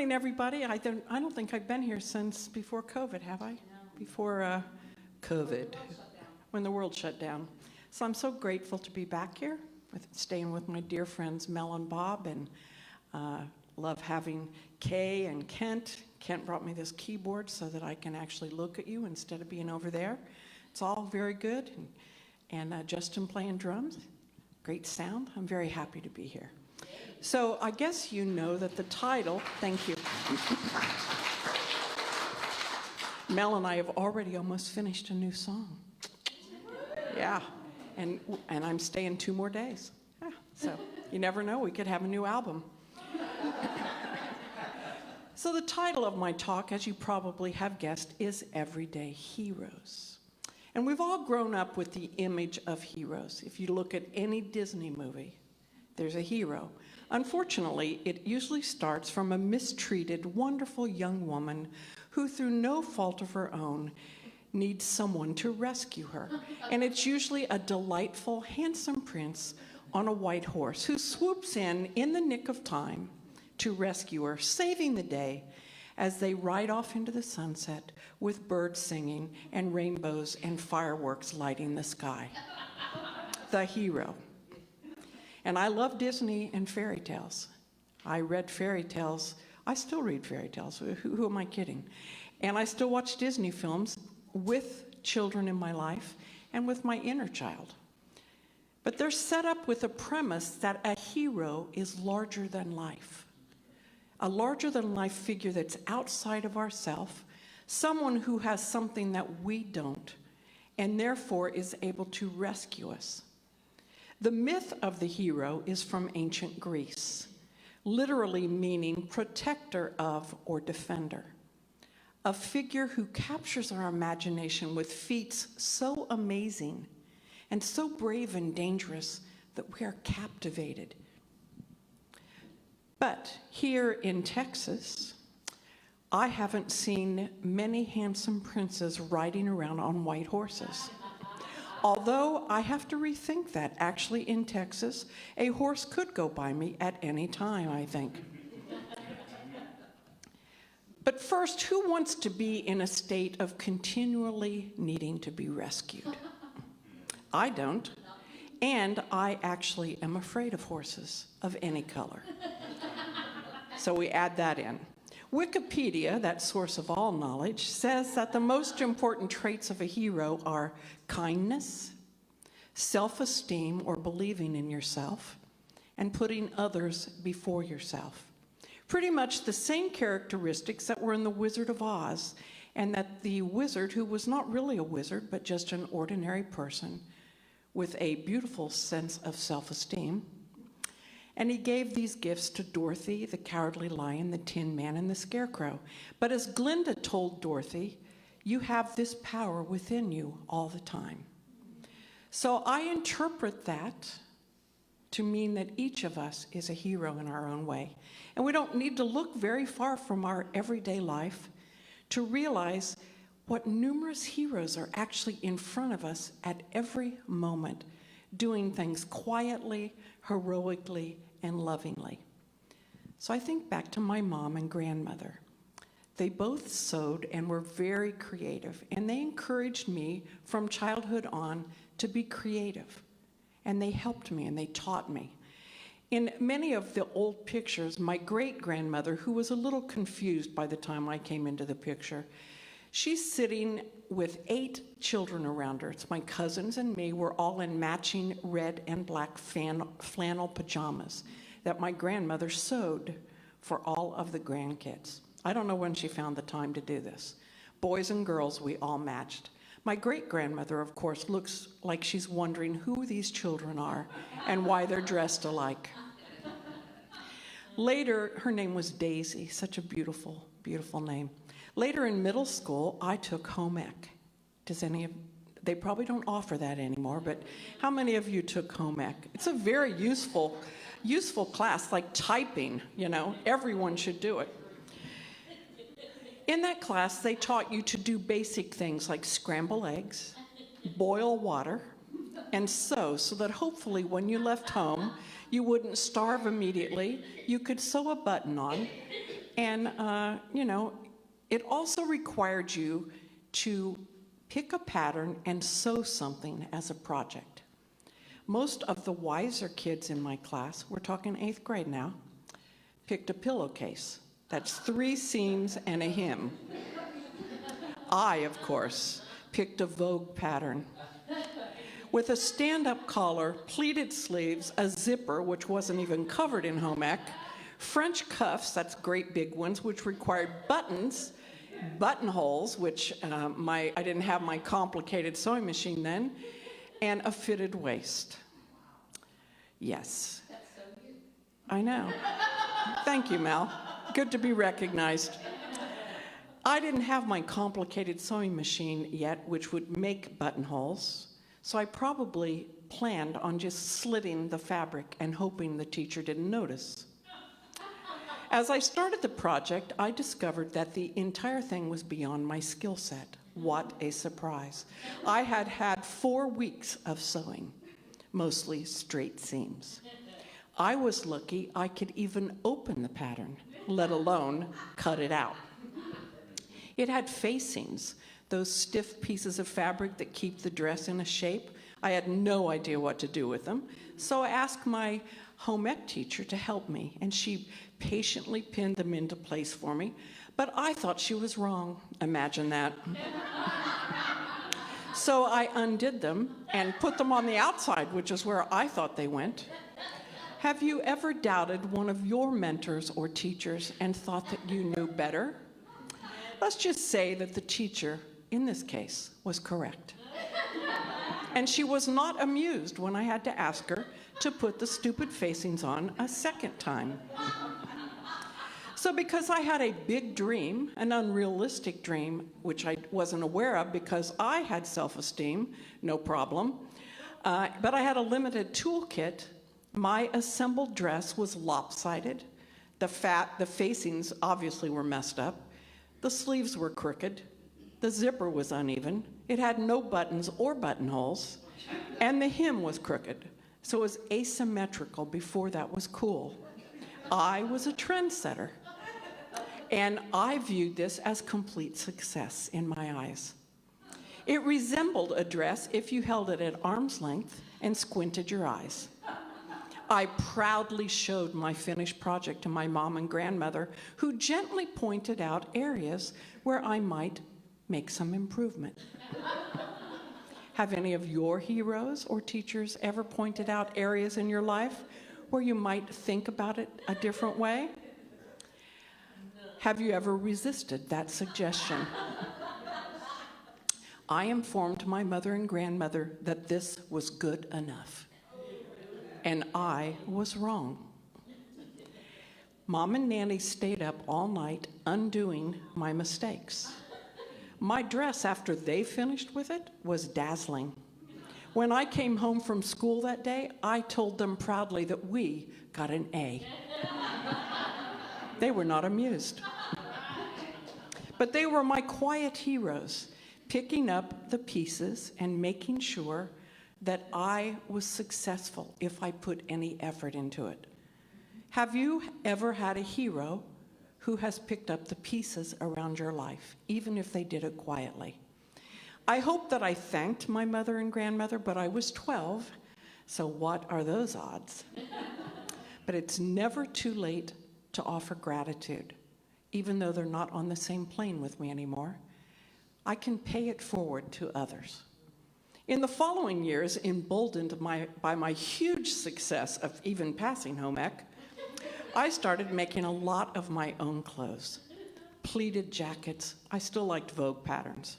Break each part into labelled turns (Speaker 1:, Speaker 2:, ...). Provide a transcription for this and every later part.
Speaker 1: morning, everybody. I don't think I've been here since before COVID, have I? No. Before COVID, when the world shut down. So I'm so grateful to be back here, staying with my dear friends Mel and Bob, and love having Kay and Kent. Kent brought me this keyboard so that I can actually look at you instead of being over there. It's all very good, and Justin playing drums, great sound. I'm very happy to be here. So I guess you know that the title, thank you. Mel and I have already almost finished a new song. Yeah, and I'm staying 2 more days. Yeah, so you never know, we could have a new album. So the title of my talk, as you probably have guessed, is Everyday Heroes. And we've all grown up with the image of heroes. If you look at any Disney movie, there's a hero. Unfortunately, it usually starts from a mistreated, wonderful young woman who, through no fault of her own, needs someone to rescue her. And it's usually a delightful, handsome prince on a white horse who swoops in the nick of time to rescue her, saving the day as they ride off into the sunset with birds singing and rainbows and fireworks lighting the sky. The hero. And I love Disney and fairy tales. I read fairy tales. I still read fairy tales. Who am I kidding? And I still watch Disney films with children in my life and with my inner child. But they're set up with a premise that a hero is larger than life. A larger than life figure that's outside of ourselves, someone who has something that we don't, and therefore is able to rescue us. The myth of the hero is from ancient Greece, literally meaning protector of or defender. A figure who captures our imagination with feats so amazing and so brave and dangerous that we are captivated. But here in Texas, I haven't seen many handsome princes riding around on white horses. Although I have to rethink that. Actually, in Texas, a horse could go by me at any time, I think. But first, who wants to be in a state of continually needing to be rescued? I don't. And I actually am afraid of horses of any color. So we add that in. Wikipedia, that source of all knowledge, says that the most important traits of a hero are kindness, self-esteem or believing in yourself, and putting others before yourself. Pretty much the same characteristics that were in The Wizard of Oz, and that the wizard, who was not really a wizard, but just an ordinary person with a beautiful sense of self-esteem, and he gave these gifts to Dorothy, the Cowardly Lion, the Tin Man, and the Scarecrow. But as Glinda told Dorothy, you have this power within you all the time. So I interpret that to mean that each of us is a hero in our own way. And we don't need to look very far from our everyday life to realize what numerous heroes are actually in front of us at every moment, doing things quietly, heroically, and lovingly. So I think back to my mom and grandmother. They both sewed and were very creative, and they encouraged me from childhood on to be creative. And they helped me and they taught me. In many of the old pictures, my great-grandmother, who was a little confused by the time I came into the picture, she's sitting with 8 children around her. It's my cousins and me. We're all in matching red and black flannel pajamas that my grandmother sewed for all of the grandkids. I don't know when she found the time to do this. Boys and girls, we all matched. My great-grandmother, of course, looks like she's wondering who these children are and why they're dressed alike. Later, her name was Daisy, such a beautiful, beautiful name. Later in middle school, I took home ec. They probably don't offer that anymore, but how many of you took home ec? It's a very useful class, like typing, you know, everyone should do it. In that class, they taught you to do basic things like scramble eggs, boil water, and sew, so that hopefully when you left home, you wouldn't starve immediately, you could sew a button on, And, it also required you to pick a pattern and sew something as a project. Most of the wiser kids in my class, we're talking 8th grade now, picked a pillowcase. That's 3 seams and a hem. I, of course, picked a Vogue pattern with a stand-up collar, pleated sleeves, a zipper, which wasn't even covered in home ec, French cuffs, that's great big ones, which required buttons, buttonholes, which I didn't have my complicated sewing machine then, and a fitted waist. Yes.
Speaker 2: That's so cute.
Speaker 1: I know. Thank you, Mel. Good to be recognized. I didn't have my complicated sewing machine yet, which would make buttonholes, so I probably planned on just slitting the fabric and hoping the teacher didn't notice. As I started the project, I discovered that the entire thing was beyond my skill set. What a surprise. I had had 4 weeks of sewing, mostly straight seams. I was lucky I could even open the pattern, let alone cut it out. It had facings, those stiff pieces of fabric that keep the dress in a shape. I had no idea what to do with them, so I asked my home ec teacher to help me, and she patiently pinned them into place for me, but I thought she was wrong. Imagine that. So I undid them and put them on the outside, which is where I thought they went. Have you ever doubted one of your mentors or teachers and thought that you knew better? Let's just say that the teacher, in this case, was correct. And she was not amused when I had to ask her to put the stupid facings on a second time. So because I had a big dream, an unrealistic dream, which I wasn't aware of because I had self-esteem, no problem, but I had a limited toolkit, my assembled dress was lopsided, the facings obviously were messed up, the sleeves were crooked, the zipper was uneven, it had no buttons or buttonholes, and the hem was crooked. So it was asymmetrical before that was cool. I was a trendsetter, and I viewed this as complete success in my eyes. It resembled a dress if you held it at arm's length and squinted your eyes. I proudly showed my finished project to my mom and grandmother, who gently pointed out areas where I might make some improvement. Have any of your heroes or teachers ever pointed out areas in your life where you might think about it a different way? Have you ever resisted that suggestion? I informed my mother and grandmother that this was good enough, and I was wrong. Mom and Nanny stayed up all night undoing my mistakes. My dress, after they finished with it, was dazzling. When I came home from school that day, I told them proudly that we got an A. They were not amused. But they were my quiet heroes, picking up the pieces and making sure that I was successful if I put any effort into it. Have you ever had a hero who has picked up the pieces around your life, even if they did it quietly? I hope that I thanked my mother and grandmother, but I was 12, so what are those odds? But it's never too late to offer gratitude, even though they're not on the same plane with me anymore. I can pay it forward to others. In the following years, emboldened by my huge success of even passing home ec, I started making a lot of my own clothes. Pleated jackets, I still liked Vogue patterns.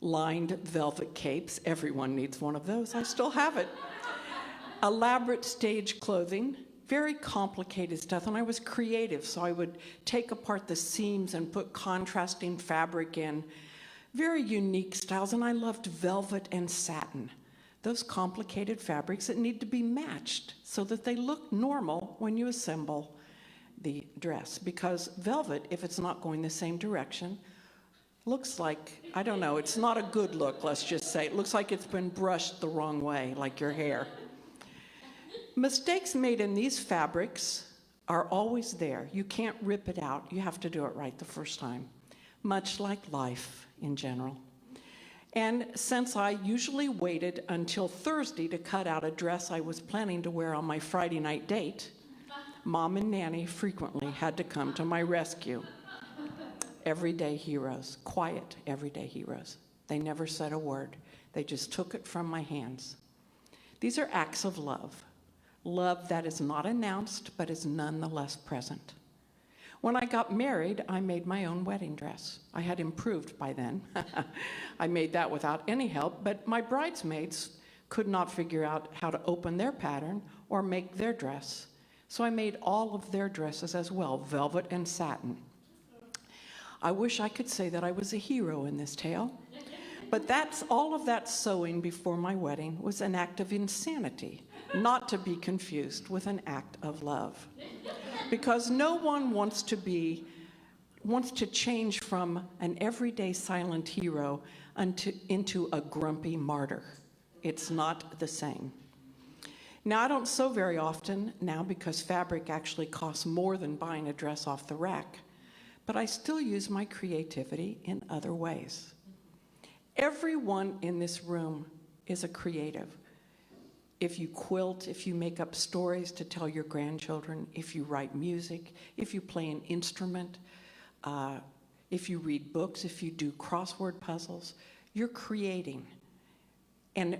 Speaker 1: Lined velvet capes, everyone needs one of those, I still have it. Elaborate stage clothing, very complicated stuff, and I was creative, so I would take apart the seams and put contrasting fabric in. Very unique styles, and I loved velvet and satin. Those complicated fabrics that need to be matched so that they look normal when you assemble the dress. Because velvet, if it's not going the same direction, looks like, I don't know, it's not a good look, let's just say. It looks like it's been brushed the wrong way, like your hair. Mistakes made in these fabrics are always there. You can't rip it out. You have to do it right the first time, much like life in general. And since I usually waited until Thursday to cut out a dress I was planning to wear on my Friday night date, Mom and Nanny frequently had to come to my rescue. Everyday heroes, quiet everyday heroes. They never said a word. They just took it from my hands. These are acts of love. Love that is not announced, but is nonetheless present. When I got married, I made my own wedding dress. I had improved by then. I made that without any help, but my bridesmaids could not figure out how to open their pattern or make their dress. So I made all of their dresses as well, velvet and satin. I wish I could say that I was a hero in this tale, but all of that sewing before my wedding was an act of insanity, not to be confused with an act of love. Because no one wants to change from an everyday silent hero into a grumpy martyr. It's not the same. Now, I don't sew very often now because fabric actually costs more than buying a dress off the rack, but I still use my creativity in other ways. Everyone in this room is a creative. If you quilt, if you make up stories to tell your grandchildren, if you write music, if you play an instrument, if you read books, if you do crossword puzzles, you're creating. And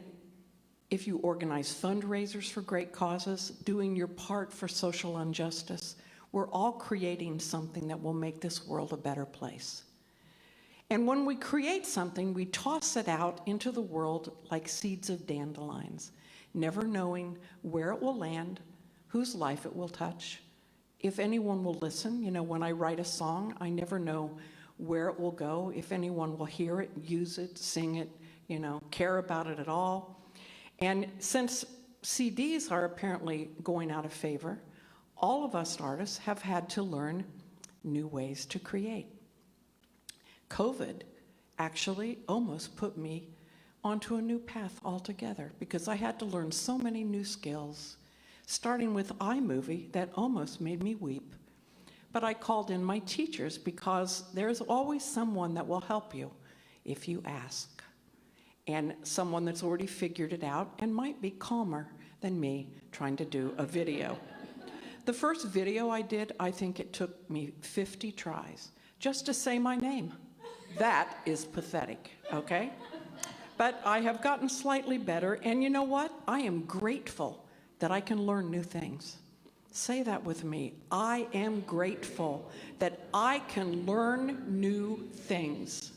Speaker 1: if you organize fundraisers for great causes, doing your part for social injustice, we're all creating something that will make this world a better place. And when we create something, we toss it out into the world like seeds of dandelions, never knowing where it will land, whose life it will touch, if anyone will listen. You know, when I write a song, I never know where it will go, if anyone will hear it, use it, sing it, you know, care about it at all. And since CDs are apparently going out of favor, all of us artists have had to learn new ways to create. COVID actually almost put me onto a new path altogether because I had to learn so many new skills, starting with iMovie that almost made me weep. But I called in my teachers because there's always someone that will help you if you ask, and someone that's already figured it out and might be calmer than me trying to do a video. The first video I did, I think it took me 50 tries just to say my name. That is pathetic, okay? But I have gotten slightly better, and you know what? I am grateful that I can learn new things. Say that with me. I am grateful that I can learn new things.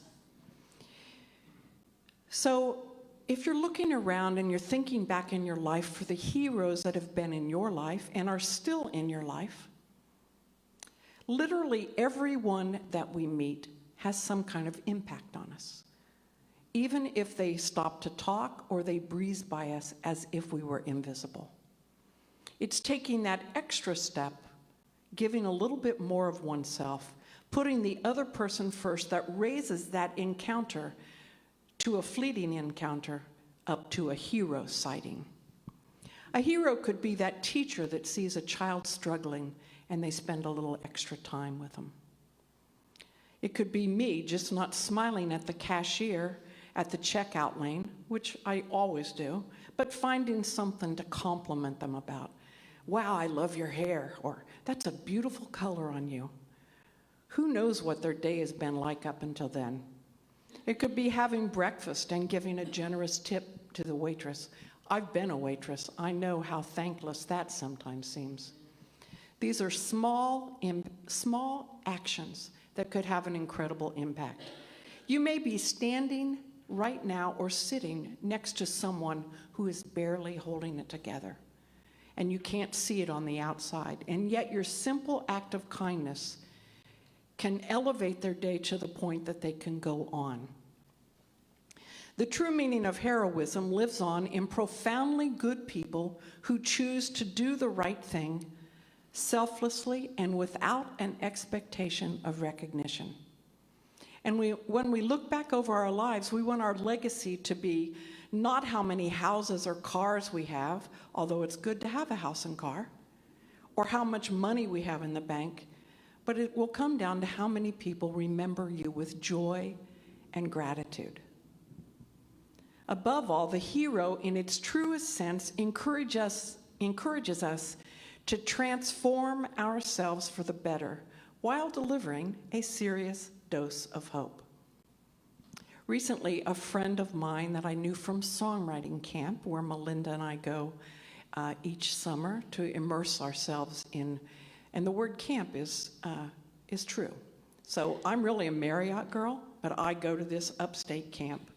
Speaker 1: So if you're looking around and you're thinking back in your life for the heroes that have been in your life and are still in your life, literally everyone that we meet has some kind of impact on us, even if they stop to talk or they breeze by us as if we were invisible. It's taking that extra step, giving a little bit more of oneself, putting the other person first, that raises that encounter to a fleeting encounter up to a hero sighting. A hero could be that teacher that sees a child struggling and they spend a little extra time with them. It could be me just not smiling at the cashier at the checkout lane, which I always do, but finding something to compliment them about. Wow, I love your hair, or that's a beautiful color on you. Who knows what their day has been like up until then? It could be having breakfast and giving a generous tip to the waitress. I've been a waitress. I know how thankless that sometimes seems. These are small actions that could have an incredible impact. You may be standing right now or sitting next to someone who is barely holding it together, and you can't see it on the outside, and yet your simple act of kindness can elevate their day to the point that they can go on. The true meaning of heroism lives on in profoundly good people who choose to do the right thing selflessly and without an expectation of recognition. And when we look back over our lives, we want our legacy to be not how many houses or cars we have, although it's good to have a house and car, or how much money we have in the bank, but it will come down to how many people remember you with joy and gratitude. Above all, the hero, in its truest sense, encourages us to transform ourselves for the better while delivering a serious dose of hope. Recently, a friend of mine that I knew from songwriting camp, where Melinda and I go each summer to immerse ourselves in, and the word camp is true. So I'm really a Marriott girl, but I go to this upstate camp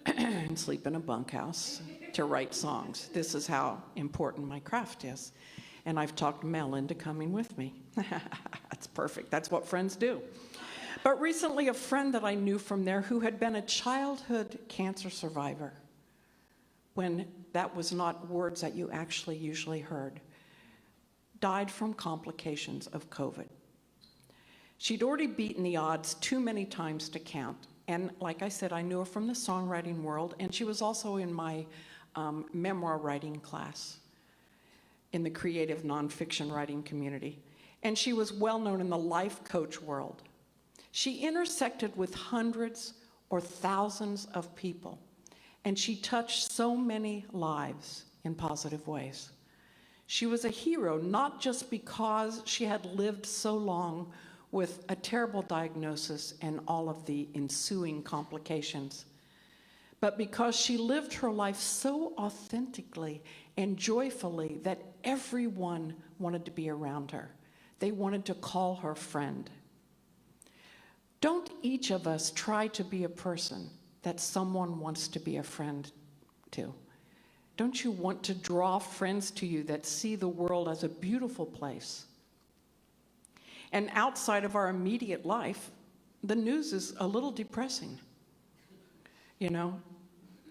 Speaker 1: and sleep in a bunkhouse to write songs. This is how important my craft is. And I've talked Mel into coming with me. That's perfect. That's what friends do. But recently, a friend that I knew from there who had been a childhood cancer survivor, when that was not words that you actually usually heard, died from complications of COVID. She'd already beaten the odds too many times to count. And like I said, I knew her from the songwriting world, and she was also in my memoir writing class in the creative nonfiction writing community. And she was well known in the life coach world. She intersected with hundreds or thousands of people, and she touched so many lives in positive ways. She was a hero, not just because she had lived so long with a terrible diagnosis and all of the ensuing complications, but because she lived her life so authentically and joyfully that everyone wanted to be around her. They wanted to call her friend. Don't each of us try to be a person that someone wants to be a friend to? Don't you want to draw friends to you that see the world as a beautiful place? And outside of our immediate life, the news is a little depressing. You know,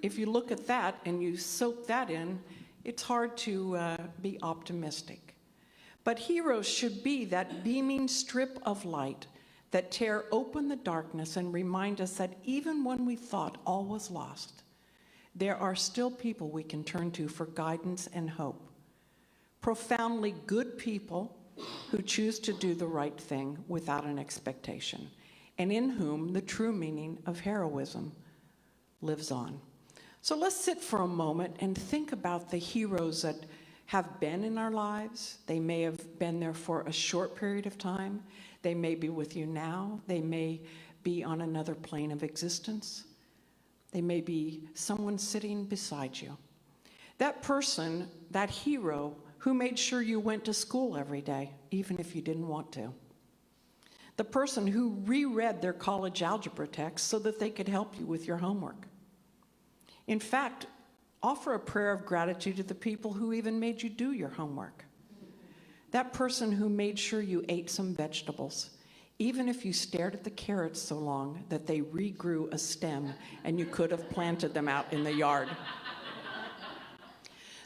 Speaker 1: if you look at that and you soak that in, it's hard to be optimistic. But heroes should be that beaming strip of light that tear open the darkness and remind us that even when we thought all was lost, there are still people we can turn to for guidance and hope. Profoundly good people who choose to do the right thing without an expectation, and in whom the true meaning of heroism lives on. So let's sit for a moment and think about the heroes that have been in our lives. They may have been there for a short period of time. They may be with you now. They may be on another plane of existence. They may be someone sitting beside you. That person, that hero, who made sure you went to school every day, even if you didn't want to. The person who reread their college algebra text so that they could help you with your homework. In fact, offer a prayer of gratitude to the people who even made you do your homework. That person who made sure you ate some vegetables, even if you stared at the carrots so long that they regrew a stem and you could have planted them out in the yard.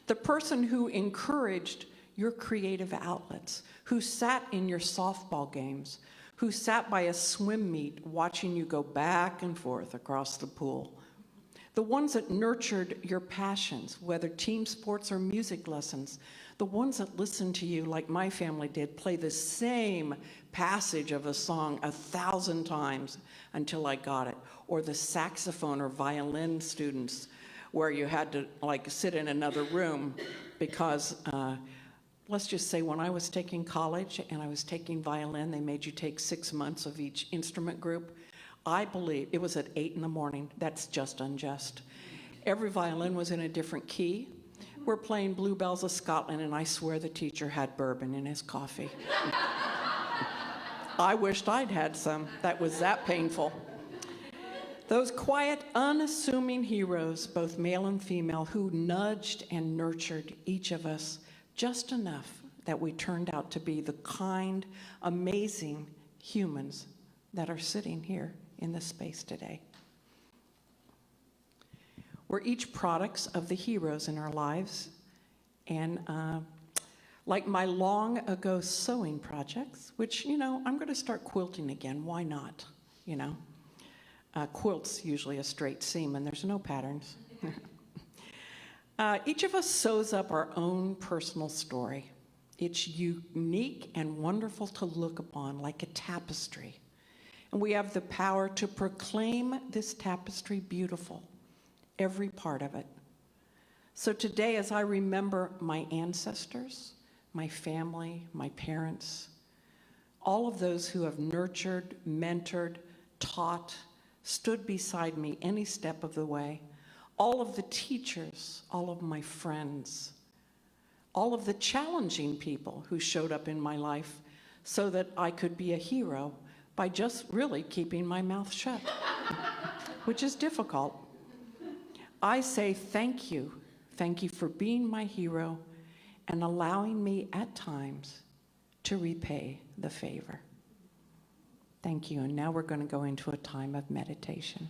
Speaker 1: The person who encouraged your creative outlets, who sat in your softball games, who sat by a swim meet watching you go back and forth across the pool. The ones that nurtured your passions, whether team sports or music lessons. The ones that listened to you, like my family did, play the same passage of a song 1,000 times until I got it. Or the saxophone or violin students where you had to sit in another room because let's just say when I was taking college and I was taking violin, they made you take 6 months of each instrument group. I believe it was at 8 in the morning. That's just unjust. Every violin was in a different key. We're playing Bluebells of Scotland, and I swear the teacher had bourbon in his coffee. I wished I'd had some. That was that painful. Those quiet, unassuming heroes, both male and female, who nudged and nurtured each of us just enough that we turned out to be the kind, amazing humans that are sitting here in this space today. We're each products of the heroes in our lives. And like my long ago sewing projects, which, I'm going to start quilting again. Why not? Quilt's usually a straight seam and there's no patterns. Each of us sews up our own personal story. It's unique and wonderful to look upon, like a tapestry. And we have the power to proclaim this tapestry beautiful, every part of it. So today, as I remember my ancestors, my family, my parents, all of those who have nurtured, mentored, taught, stood beside me any step of the way, all of the teachers, all of my friends, all of the challenging people who showed up in my life so that I could be a hero by just really keeping my mouth shut, which is difficult. I say thank you. Thank you for being my hero and allowing me at times to repay the favor. Thank you. And now we're going to go into a time of meditation.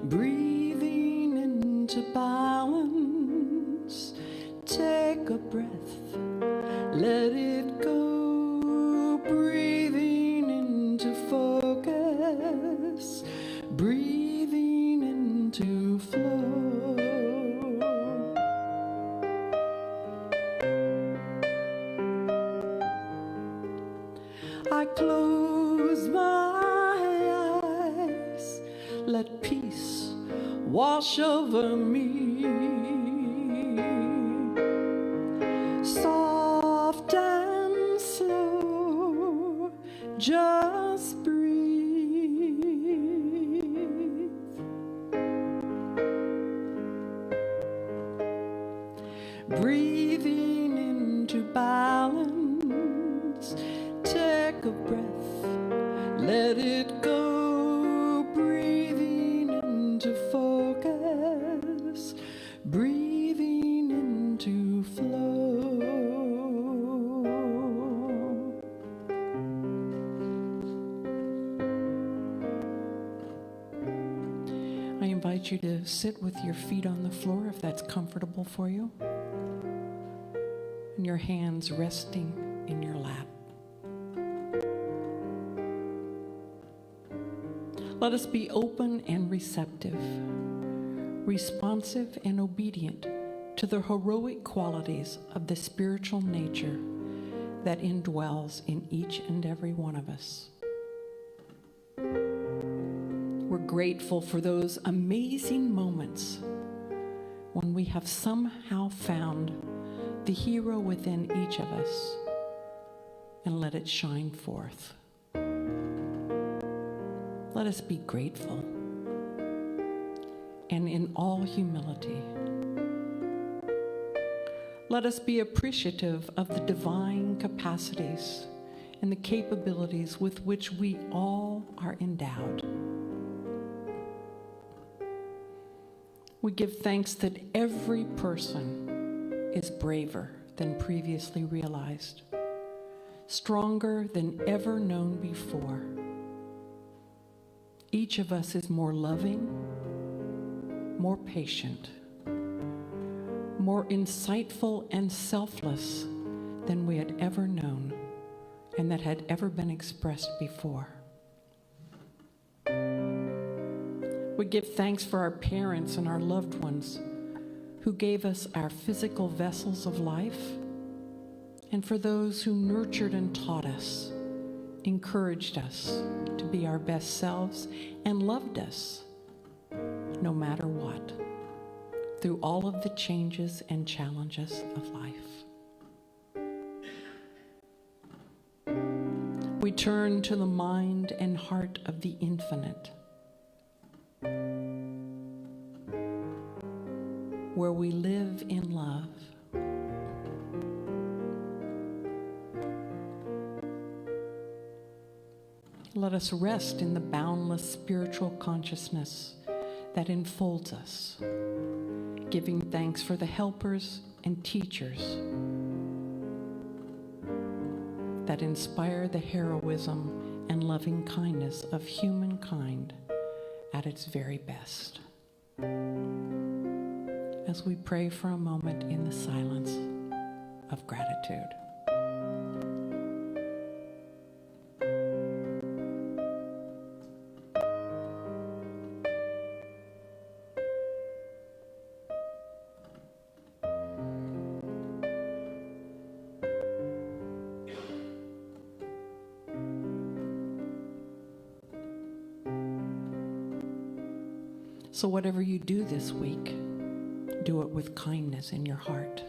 Speaker 1: Breathing into balance, take a breath, let it go. Breathing into focus, breathing into flow. I close my eyes, let peace wash over me. Soft and slow, just breathe. Breathing into balance, take a breath, let it go. Breathing into focus, breathing into flow. I invite you to sit with your feet on the floor if that's comfortable for you, and your hands resting in your lap. Let us be open and receptive, responsive and obedient to the heroic qualities of the spiritual nature that indwells in each and every one of us. We're grateful for those amazing moments when we have somehow found the hero within each of us and let it shine forth. Let us be grateful and in all humility. Let us be appreciative of the divine capacities and the capabilities with which we all are endowed. We give thanks that every person is braver than previously realized, stronger than ever known before. Each of us is more loving, more patient, more insightful and selfless than we had ever known and that had ever been expressed before. We give thanks for our parents and our loved ones who gave us our physical vessels of life, and for those who nurtured and taught us, encouraged us to be our best selves, and loved us no matter what, through all of the changes and challenges of life. We turn to the mind and heart of the infinite, where we live in love. Let us rest in the boundless spiritual consciousness that enfolds us, giving thanks for the helpers and teachers that inspire the heroism and loving kindness of humankind at its very best. As we pray for a moment in the silence of gratitude. So whatever you do this week, do it with kindness in your heart.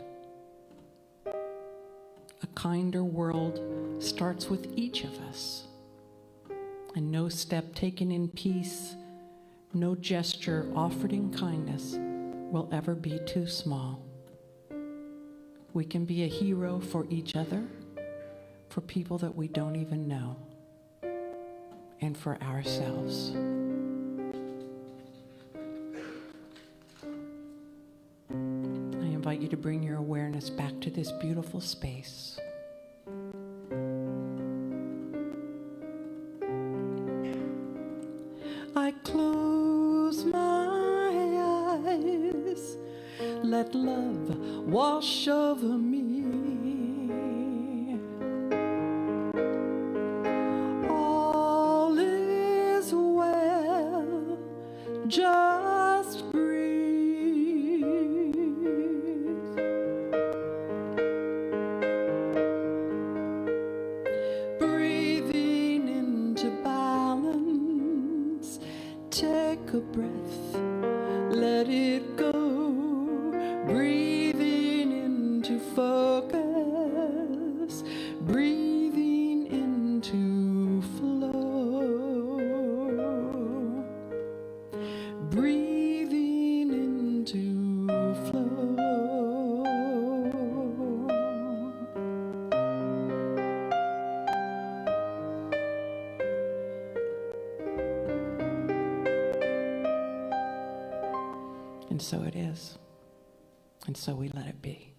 Speaker 1: A kinder world starts with each of us, and no step taken in peace, no gesture offered in kindness will ever be too small. We can be a hero for each other, for people that we don't even know, and for ourselves. I invite you to bring your awareness back to this beautiful space. I close my eyes, let love wash over me. All is well, just breathe. Breathing into balance, take a breath, let it go. Breathing into focus, breathing into flow, breathing into flow. And so it is. And so we let it be.